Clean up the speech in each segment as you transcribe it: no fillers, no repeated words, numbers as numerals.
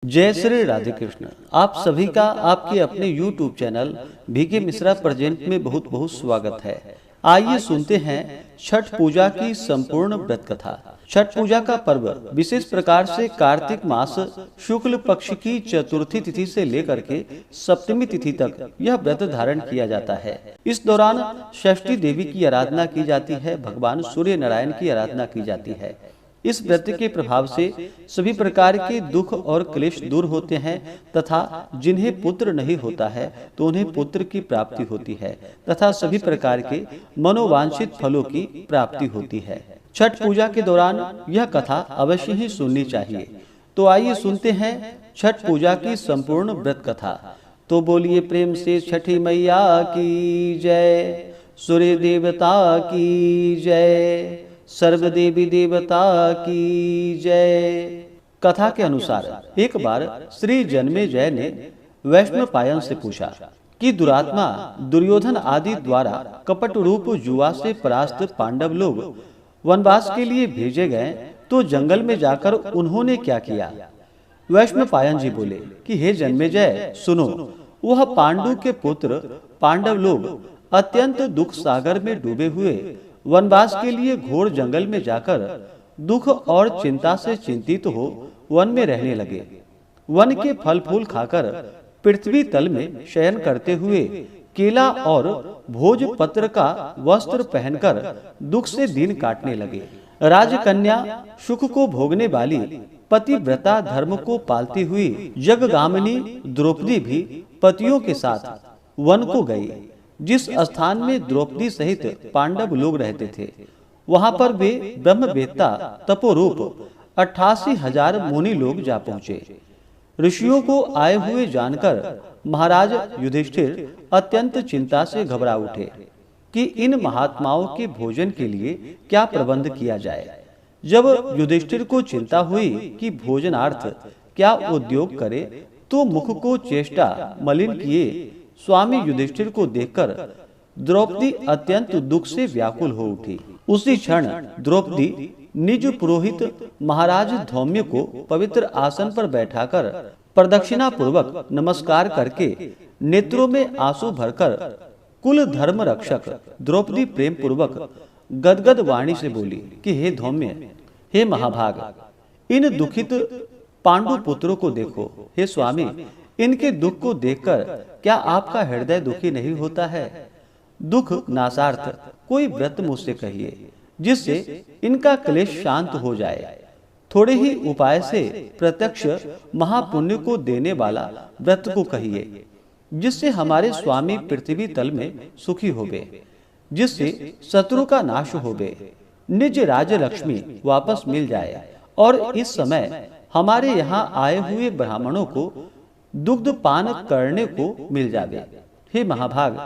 जय श्री राधे कृष्ण। आप सभी का आपके अपने YouTube channel V K Mishra present में बहुत बहुत स्वागत है। आइए सुनते हैं छठ पूजा की संपूर्ण व्रत कथा। छठ पूजा का पर्व विशेष प्रकार से कार्तिक मास शुक्ल पक्ष की चतुर्थी तिथि से लेकर के सप्तमी तिथि तक यह व्रत धारण किया जाता है। इस दौरान षष्ठी देवी की आराधना की जाती है, भगवान सूर्य नारायण की आराधना की जाती है। इस व्रत के प्रभाव से सभी प्रकार के दुख और क्लेश दूर होते हैं तथा जिन्हें पुत्र नहीं होता है तो उन्हें पुत्र की प्राप्ति होती है तथा सभी प्रकार के मनोवांछित फलों की प्राप्ति होती है। छठ पूजा के दौरान यह कथा अवश्य ही सुननी चाहिए। तो आइए सुनते हैं छठ पूजा की संपूर्ण व्रत कथा। तो बोलिए प्रेम से छठी मैया की जय, सूर्य देवता की जय, सर्व देवी देवता की जय। कथा के अनुसार एक बार श्री जन्मेजय ने वैष्णवपायन से पूछा कि दुरात्मा दुर्योधन आदि द्वारा कपट रूप जुआ से परास्त पांडव लोग वनवास के लिए भेजे गए तो जंगल में जाकर उन्होंने क्या किया। वैष्णवपायन जी बोले कि हे जन्मेजय सुनो, वह पांडु के पुत्र पांडव लोग अत्यंत दुख सागर में डूबे हुए वनवास के लिए घोर जंगल में जाकर दुख और चिंता से चिंतित हो वन में रहने लगे। वन के फल फूल खाकर पृथ्वी तल में शयन करते हुए केला और भोज पत्र का वस्त्र पहनकर दुख से दिन काटने लगे। राजकन्या सुख को भोगने वाली पतिव्रता धर्म को पालती हुई जगगामिनी द्रौपदी भी पतियों के साथ वन को गई। जिस स्थान में द्रौपदी सहित पांडव लोग रहते थे वहां पर वे ब्रह्मवेत्ता तपोरूप 88,000 मुनि लोग जा पहुंचे। ऋषियों को आए हुए जानकर महाराज युधिष्ठिर अत्यंत चिंता से घबरा उठे कि इन महात्माओं के भोजन के लिए क्या प्रबंध किया जाए। जब युधिष्ठिर को चिंता हुई कि भोजनार्थ क्या उद्योग करे तो मुख को चेष्टा मलिन किए स्वामी युधिष्ठिर को देखकर द्रौपदी अत्यंत दुख से व्याकुल हो उठी। उसी क्षण द्रौपदी निज पुरोहित महाराज धौम्य को पवित्र आसन पर बैठाकर प्रदक्षिणा पूर्वक नमस्कार करके नेत्रों में आंसू भरकर कुल धर्म रक्षक द्रौपदी प्रेम पूर्वक गदगद वाणी से बोली कि हे धौम्य, हे महाभाग, इन दुखित पांडु पुत्रों को देखो। हे स्वामी, इनके दुख को देखकर क्या आपका हृदय दुखी नहीं होता है। दुख नाशार्थ कोई व्रत मुझसे कहिए जिससे इनका क्लेश शांत हो जाए। थोड़े ही उपाय से प्रत्यक्ष महापुण्य को देने वाला व्रत को कहिए जिससे हमारे स्वामी पृथ्वी तल में सुखी होवे, जिससे शत्रु का नाश होवे, निज राज लक्ष्मी वापस मिल जाए और इस समय हमारे यहाँ आए हुए ब्राह्मणों को दुग्ध पान करने को मिल जावे। हे महाभाग,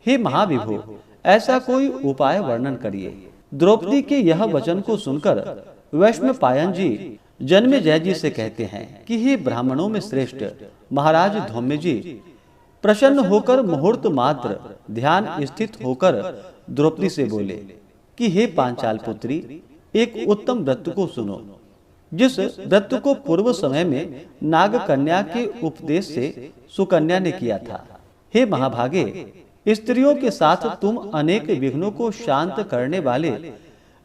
हे महाविभो, ऐसा कोई उपाय वर्णन करिए। द्रौपदी के यह वचन को सुनकर वैष्णवपायन जी जन्मेजय जी से कहते हैं कि हे ब्राह्मणों में श्रेष्ठ महाराज धौम्य जी, प्रसन्न होकर मुहूर्त मात्र ध्यान स्थित होकर द्रौपदी से बोले कि हे पांचाल पुत्री, एक उत्तम व्रत को सुनो जिस व्रत को पूर्व समय में नाग कन्या के उपदेश से सुकन्या ने किया था। हे महाभागे, स्त्रियों के साथ तुम अनेक विघ्नों को शांत करने वाले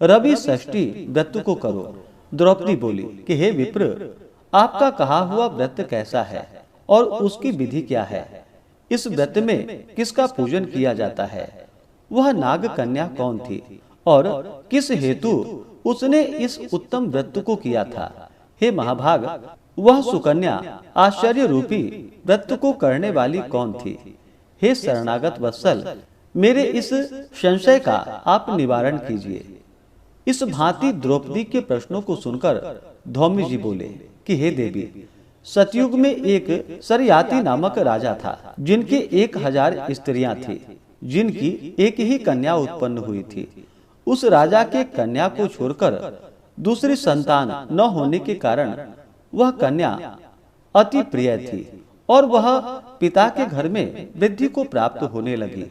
रवि षष्ठी व्रत को करो। द्रौपदी बोली कि हे विप्र, आपका कहा हुआ व्रत कैसा है और उसकी विधि क्या है। इस व्रत में किसका पूजन किया जाता है, वह नाग कन्या कौन थी और किस हेतु उसने इस उत्तम व्रत को किया था। हे महाभाग, वह सुकन्या आश्चर्य रूपी व्रत को करने वाली कौन थी। हे शरणागत वत्सल, मेरे इस संशय का आप निवारण कीजिए। इस भांति द्रौपदी के प्रश्नों को सुनकर धौम्य जी बोले कि हे देवी, सतयुग में एक सरयाति नामक राजा था जिनके 1000 स्त्रियां थी, जिनकी एक ही कन्या उत्पन्न हुई थी। उस राजा के कन्या को छोड़कर दूसरी संतान न होने के कारण वह कन्या अति प्रिय थी और वह पिता के घर में वृद्धि को प्राप्त होने लगी।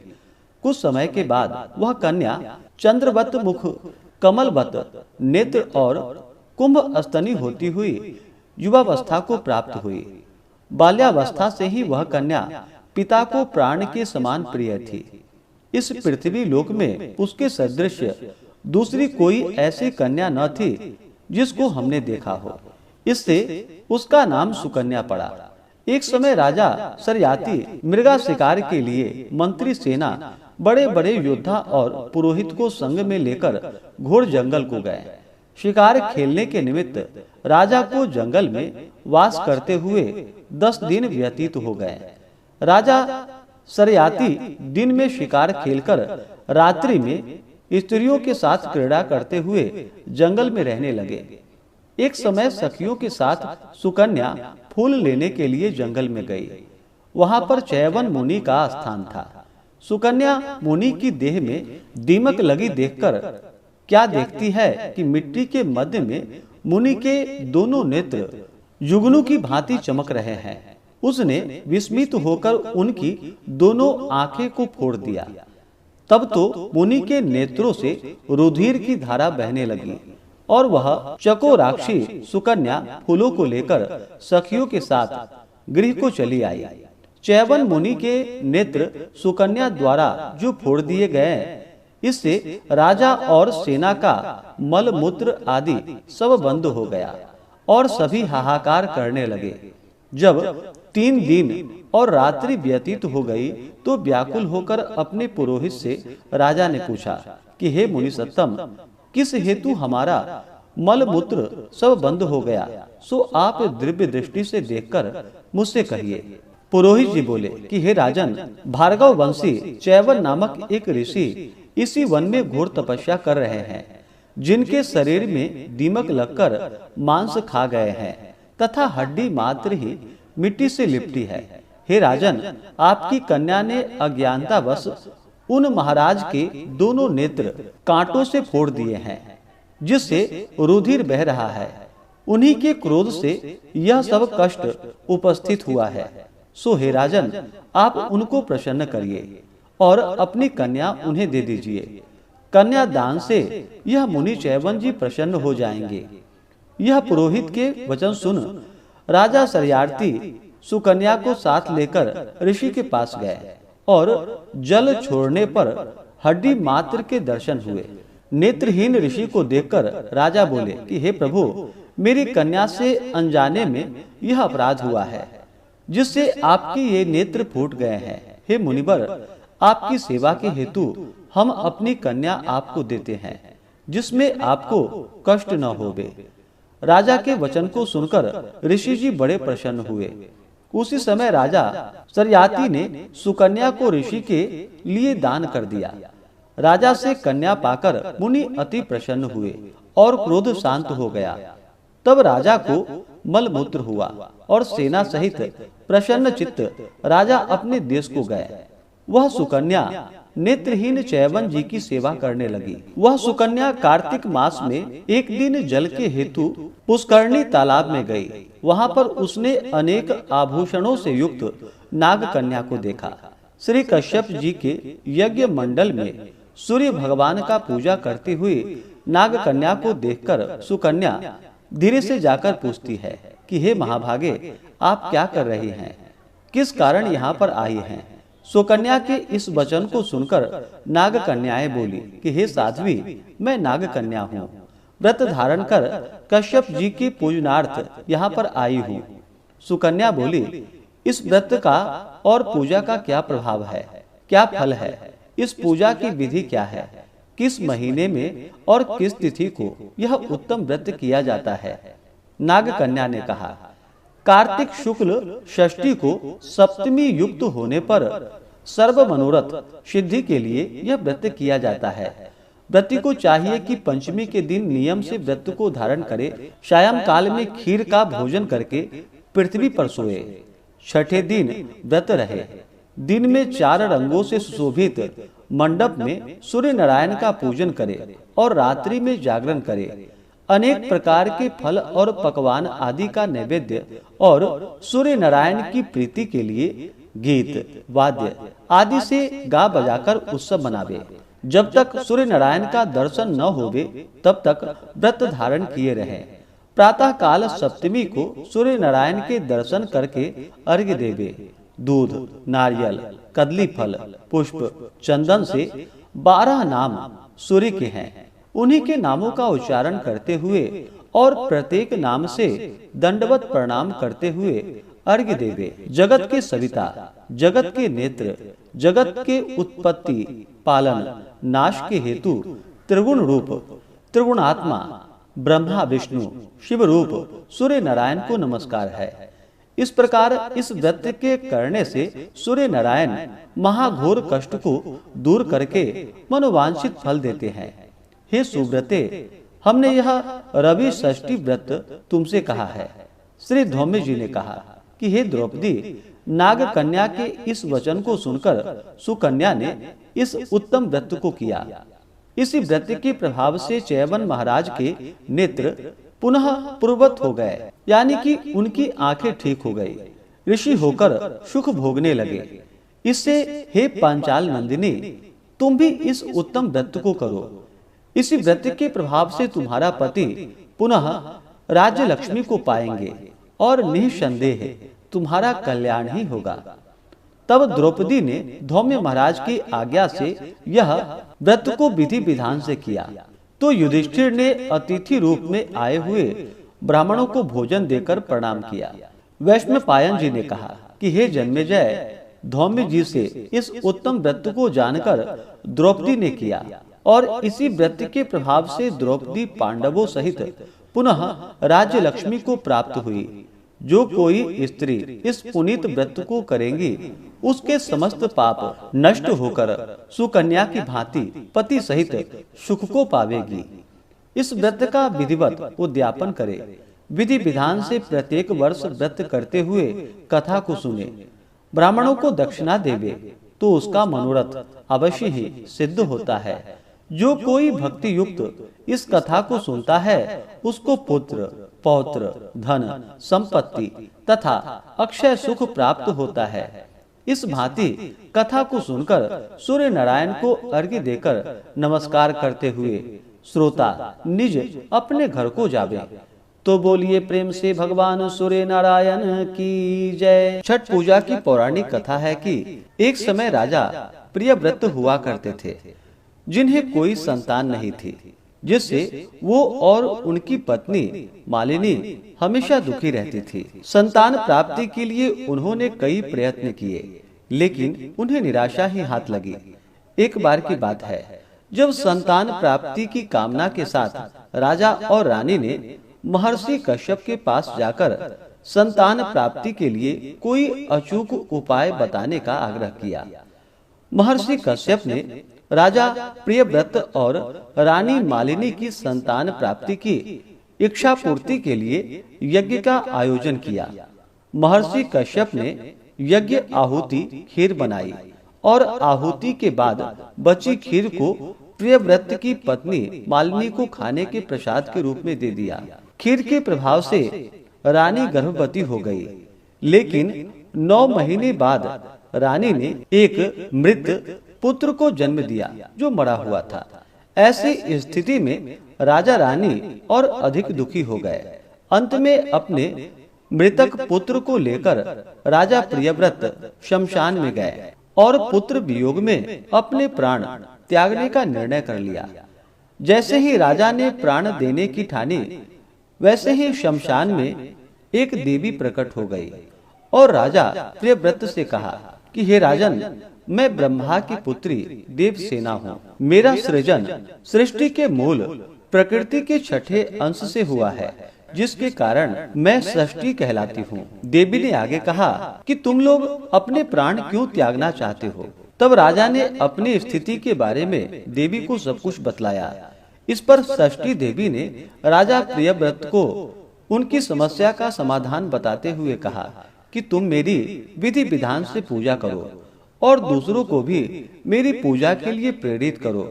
कुछ समय के बाद वह कन्या चंद्रवत मुख, कमलवत नेत्र और कुंभ स्तनी होती हुई युवावस्था को प्राप्त हुई। बाल्यावस्था से ही वह कन्या पिता को प्राण के समान प्रिय थी। इस पृथ्वी लोक में उसके सदृश दूसरी कोई ऐसी कन्या न थी जिसको हमने देखा हो। इससे उसका नाम सुकन्या पड़ा। एक समय राजा सरयाती मृगा शिकार के लिए मंत्री सेना बड़े बड़े योद्धा और पुरोहित को संग में लेकर घोर जंगल को गए। शिकार खेलने के निमित्त राजा को जंगल में वास करते हुए 10 दिन व्यतीत हो गए। राजा सरयाती दिन में शिकार खेलकर रात्रि में स्त्रियों के साथ क्रीड़ा करते हुए जंगल में रहने लगे। एक समय सखियों के साथ सुकन्या फूल लेने के लिए जंगल में गई। वहां पर चैवन मुनि का स्थान था। सुकन्या मुनि की देह में दीमक लगी देखकर क्या देखती है कि मिट्टी के मध्य में मुनि के दोनों नेत्र जुगनू की भांति चमक रहे हैं। उसने विस्मित होकर उनकी दोनों आंखें को फोड़ दिया। तब तो मुनि के नेत्रों से रुधिर की धारा बहने लगी और वह चकोराक्षी सुकन्या फूलों को लेकर सखियों के साथ गृह को चली आई। चैवन मुनि के नेत्र सुकन्या द्वारा जो फोड़ दिए गए, इससे राजा और सेना का मल मूत्र आदि सब बंद हो गया और सभी हाहाकार करने लगे। जब 3 दिन और रात्रि व्यतीत हो गई तो व्याकुल होकर अपने पुरोहित से राजा ने पूछा कि हे मुनि सत्तम, किस हेतु हमारा मल मूत्र सब बंद हो गया, सो आप दिव्य दृष्टि से देखकर मुझसे कहिए। पुरोहित जी बोले कि हे राजन, भार्गव वंशी चैवन नामक एक ऋषि इसी वन में घोर तपस्या कर रहे हैं, जिनके शरीर में दीमक लगकर मांस खा गए हैं तथा हड्डी मात्र ही मिट्टी से लिपटी है। हे राजन, आपकी कन्या ने अज्ञानतावश उन महाराज के दोनों नेत्र कांटों से फोड़ दिए हैं, जिससे रुधिर बह रहा है। उन्हीं के क्रोध से यह सब कष्ट उपस्थित हुआ है। सो हे राजन, आप उनको प्रसन्न करिए और अपनी कन्या उन्हें दे दीजिए। कन्या दान से यह मुनि चैवन जी प्रसन्न हो जाएंगे। यह पुरोहित के वचन सुन राजा सरयाती सुकन्या को साथ लेकर ऋषि के पास गए और जल छोड़ने पर हड्डी मात्र के दर्शन हुए। नेत्रहीन ऋषि को देखकर राजा बोले कि हे प्रभु, मेरी कन्या से अनजाने में यह अपराध हुआ है, जिससे आपके ये नेत्र फूट गए हैं। हे मुनिवर, आपकी सेवा के हेतु हम अपनी कन्या आपको देते हैं, जिसमें आपको कष्ट न होवे। राजा के वचन को सुनकर ऋषि जी बड़े प्रसन्न हुए। उसी समय राजा सरयाती ने सुकन्या को ऋषि के लिए दान कर दिया। राजा से कन्या पाकर मुनि अति प्रसन्न हुए और क्रोध शांत हो गया। तब राजा को मल मूत्र हुआ और सेना सहित प्रसन्न चित्त राजा अपने देश को गए। वह सुकन्या नेत्रहीन चैवन जी की सेवा करने लगी। वह सुकन्या कार्तिक मास में एक दिन जल के हेतु पुष्करणी तालाब में गई। वहां पर उसने अनेक आभूषणों से युक्त नाग कन्या को देखा। श्री कश्यप जी के यज्ञ मंडल में सूर्य भगवान का पूजा करती हुई नाग कन्या को देखकर सुकन्या धीरे से जाकर पूछती है कि हे महाभागे, आप क्या कर रही हैं? किस कारण यहाँ पर आई हैं? सुकन्या के इस वचन को सुनकर नाग कन्याएं बोली कि हे साध्वी, मैं नाग कन्या हूँ, व्रत धारण कर कश्यप जी के पूजनार्थ यहाँ पर आई हूँ। सुकन्या बोली, इस व्रत का और पूजा का क्या प्रभाव है, क्या फल है? इस पूजा की विधि क्या है? किस महीने में और किस तिथि को यह उत्तम व्रत किया जाता है? नाग कन्या ने कहा, कार्तिक शुक्ल षष्ठी को सप्तमी युक्त होने पर सर्व मनोरथ सिद्धि के लिए यह व्रत किया जाता है। व्रती को चाहिए कि पंचमी के दिन नियम से व्रत को धारण करे, सायं काल में खीर का भोजन करके पृथ्वी पर सोए, छठे दिन व्रत रहे, दिन में 4 रंगों से सुशोभित मंडप में सूर्य नारायण का पूजन करे और रात्रि में जागरण करे। अनेक प्रकार के फल और पकवान आदि का नैवेद्य और सूर्य नारायण की प्रीति के लिए गीत वाद्य आदि से गा बजाकर उत्सव मनावे। जब तक सूर्य नारायण का दर्शन न होवे तब तक व्रत धारण किए रहे। प्रातः काल सप्तमी को सूर्य नारायण के दर्शन करके अर्घ्य देवे। दूध, नारियल, कदली फल, पुष्प, चंदन से 12 नाम सूर्य के हैं। उन्हीं के नामों का उच्चारण करते हुए और प्रत्येक नाम से दंडवत प्रणाम करते हुए अर्घ्य देवे। जगत के सविता, जगत के नेत्र, जगत के उत्पत्ति, पालन, नाश के हेतु त्रिगुण रूप, त्रिगुणात्मा, ब्रह्मा विष्णु शिव रूप सूर्य नारायण को नमस्कार है। इस प्रकार इस व्रत के करने से सूर्य नारायण महाघोर कष्ट को दूर करके मनोवांछित फल देते हैं। हे सुव्रते, हमने यह रवि षष्ठी व्रत तुमसे कहा है। श्री धौम्य जी ने कहा कि हे द्रौपदी, नाग कन्या के इस वचन को सुनकर सुकन्या ने इस उत्तम व्रत को किया। इसी व्रत के प्रभाव से चैवन महाराज के नेत्र पुनः पूर्ववत हो गए, यानी कि उनकी आंखें ठीक हो गई, ऋषि होकर सुख भोगने लगे। इससे हे पांचाल नंदिनी, तुम भी इस उत्तम व्रत को करो। इसी व्रत के प्रभाव से तुम्हारा पति पुनः राज्य लक्ष्मी को पाएंगे और निसंदेह तुम्हारा कल्याण ही होगा। तब द्रौपदी ने धौम्य महाराज की आज्ञा से यह व्रत को विधि विधान से किया। तो युधिष्ठिर ने अतिथि रूप में आए हुए ब्राह्मणों को भोजन देकर प्रणाम किया। वैष्णवपायन जी ने कहा कि हे जन्मेजय, धौम्य जी से इस उत्तम व्रत को जानकर द्रौपदी ने किया और इसी व्रत के प्रभाव से द्रौपदी पांडवों सहित पुनः राज्य लक्ष्मी को प्राप्त हुई। जो कोई स्त्री इस पुनीत व्रत को करेंगी, उसके समस्त पाप नष्ट होकर सुकन्या की भांति पति सहित सुख को पावेगी। इस व्रत का विधिवत उद्यापन करे। विधि विधान से प्रत्येक वर्ष व्रत करते हुए कथा को सुने, ब्राह्मणों को दक्षिणा देवे, तो उसका मनोरथ अवश्य ही सिद्ध होता है। जो कोई भक्ति युक्त इस कथा को सुनता है, उसको पुत्र, पौत्र, धन, संपत्ति तथा अक्षय सुख प्राप्त होता है। इस भांति कथा को सुनकर सूर्य नारायण को अर्घ्य देकर नमस्कार करते हुए श्रोता निज अपने घर को जावे। तो बोलिए प्रेम से भगवान सूर्य नारायण की जय। छठ पूजा की पौराणिक कथा है कि एक समय राजा प्रियव्रत हुआ करते थे, जिन्हें कोई संतान नहीं थी, जिससे वो और उनकी पत्नी मालिनी हमेशा दुखी रहती थी। संतान प्राप्ति के लिए उन्होंने कई प्रयत्न किए, लेकिन उन्हें निराशा ही हाथ लगी। एक बार की बात है, जब संतान प्राप्ति की कामना के साथ राजा और रानी ने महर्षि कश्यप के पास जाकर संतान प्राप्ति के लिए कोई अचूक उपाय बताने का आग्रह किया। महर्षि कश्यप ने राजा प्रियव्रत और रानी मालिनी की संतान प्राप्ति की इच्छा पूर्ति के लिए यज्ञ का आयोजन किया। महर्षि कश्यप ने यज्ञ आहुति खीर बनाई और आहुति के बाद बची खीर को प्रियव्रत की पत्नी मालिनी को खाने के प्रसाद के रूप में दे दिया। खीर के प्रभाव से रानी गर्भवती हो गई, लेकिन 9 महीने बाद रानी ने एक मृत पुत्र को जन्म दिया जो मरा हुआ था। ऐसी स्थिति में राजा रानी और अधिक दुखी हो गए। अंत में अपने मृतक पुत्र को लेकर राजा प्रियव्रत शमशान में गए और पुत्र वियोग में अपने प्राण त्यागने का निर्णय कर लिया। जैसे ही राजा ने प्राण देने की ठानी, वैसे ही शमशान में एक देवी प्रकट हो गई और राजा प्रियव्रत से कहा कि हे राजन, मैं ब्रह्मा की पुत्री देवसेना हूँ। मेरा सृजन सृष्टि के मूल प्रकृति के छठे अंश से हुआ है, जिसके कारण मैं सृष्टि कहलाती हूँ। देवी ने आगे कहा कि तुम लोग अपने प्राण क्यों त्यागना चाहते हो। तब राजा ने अपनी स्थिति के बारे में देवी को सब कुछ बतलाया। इस पर षष्ठी देवी ने राजा प्रियव्रत को उनकी समस्या का समाधान बताते हुए कहा कि तुम मेरी विधि विधान से पूजा करो और दूसरों को भी मेरी पूजा के लिए प्रेरित करो।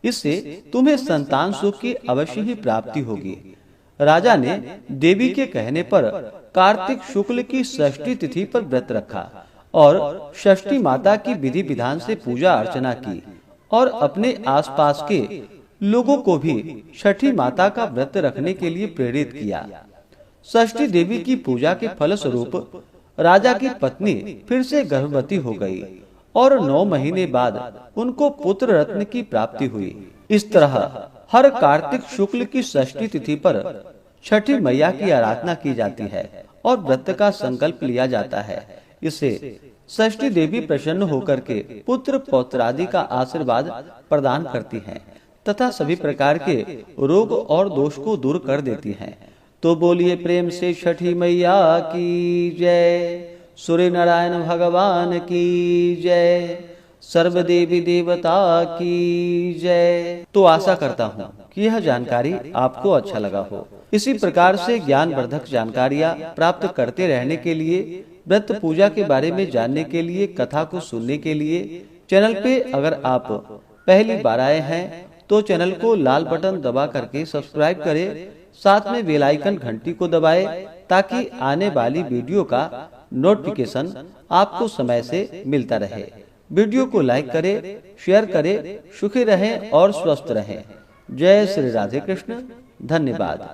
इससे तुम्हें संतान सुख की अवश्य ही प्राप्ति होगी। राजा ने देवी के कहने पर कार्तिक शुक्ल की षष्ठी तिथि पर व्रत रखा और षष्ठी माता की विधि विधान से पूजा अर्चना की और अपने आसपास के लोगों को भी छठी माता का व्रत रखने के लिए प्रेरित किया। षष्ठी देवी की पूजा के फलस्वरूप राजा की पत्नी फिर से गर्भवती हो गई और 9 महीने बाद उनको पुत्र रत्न की प्राप्ति हुई। इस तरह हर कार्तिक शुक्ल की षष्ठी तिथि पर छठी मैया की आराधना की जाती है और व्रत का संकल्प लिया जाता है। इसे षष्ठी देवी प्रसन्न होकर के पुत्र पौत्रादि का आशीर्वाद प्रदान करती हैं तथा सभी प्रकार के रोग और दोष को दूर कर देती हैं। तो बोलिए प्रेम से छठी मैया की जय, सूर्य नारायण भगवान की जय, सर्व देवी देवता की जय। तो आशा करता हूँ कि यह जानकारी आपको अच्छा लगा हो। इसी प्रकार से ज्ञानवर्धक जानकारियाँ प्राप्त करते रहने के लिए, व्रत पूजा के बारे में जानने के लिए, कथा को सुनने के लिए चैनल पे अगर आप पहली बार आए हैं तो चैनल को लाल बटन दबा करके सब्सक्राइब करें, साथ में बेल आइकन घंटी को दबाएं ताकि आने वाली वीडियो का नोटिफिकेशन आपको समय से मिलता रहे। वीडियो को लाइक करें, शेयर करें। सुखी रहें और स्वस्थ रहें। जय श्री राधे कृष्ण। धन्यवाद।